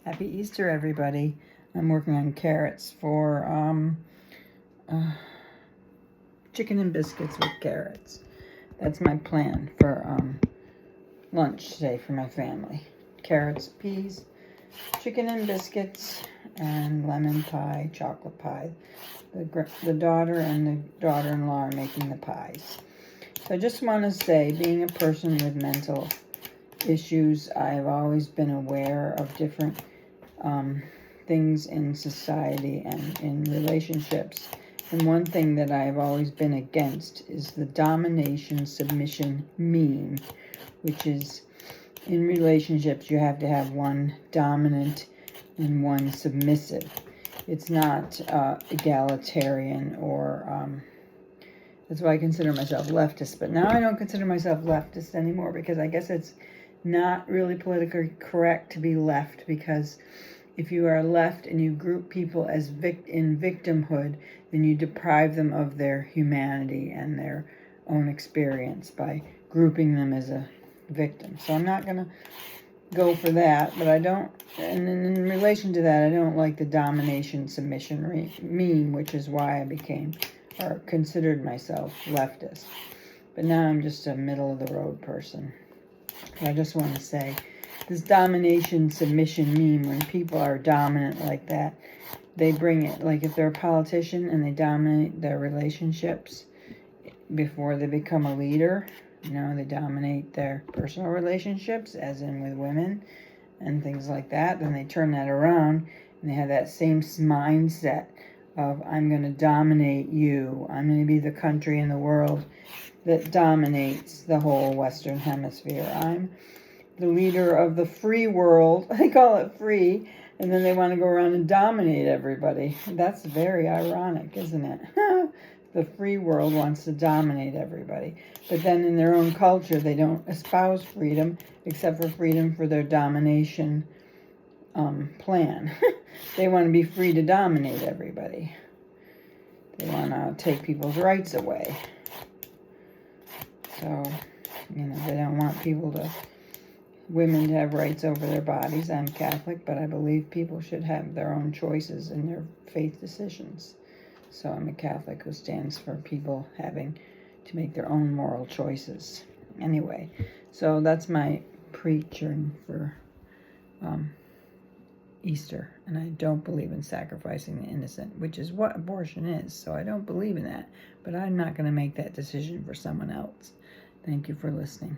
Happy Easter, everybody. I'm working on carrots for chicken and biscuits with carrots. That's my plan for lunch today for my family. Carrots, peas, chicken and biscuits, and lemon pie, chocolate pie. The daughter and the daughter-in-law are making the pies. So I just want to say, being a person with mental issues, I've always been aware of different things in society and in relationships. And one thing that I've always been against is the domination submission meme, which is in relationships you have to have one dominant and one submissive. It's not egalitarian or that's why I consider myself leftist. But now I don't consider myself leftist anymore because I guess it's not really politically correct to be left, because if you are left and you group people as in victimhood, then you deprive them of their humanity and their own experience by grouping them as a victim. So I'm not going to go for that, but I don't, and in relation to that, I don't like the domination submission meme, which is why I became or considered myself leftist. But now I'm just a middle of the road person. I just want to say, this domination submission meme, when people are dominant like that, they bring it, like if they're a politician and they dominate their relationships before they become a leader, they dominate their personal relationships, as in with women and things like that, then they turn that around and they have that same mindset of, I'm going to dominate you. I'm going to be the country in the world that dominates the whole Western Hemisphere. I'm the leader of the free world. They call it free, and then they want to go around and dominate everybody. That's very ironic, isn't it? The free world wants to dominate everybody. But then in their own culture, they don't espouse freedom, except for freedom for their domination plan. They want to be free to dominate everybody. They want to take people's rights away. So, they don't want women to have rights over their bodies. I'm Catholic, but I believe people should have their own choices in their faith decisions. So I'm a Catholic who stands for people having to make their own moral choices. Anyway, so that's my preaching for Easter. And I don't believe in sacrificing the innocent, which is what abortion is. So I don't believe in that. But I'm not going to make that decision for someone else. Thank you for listening.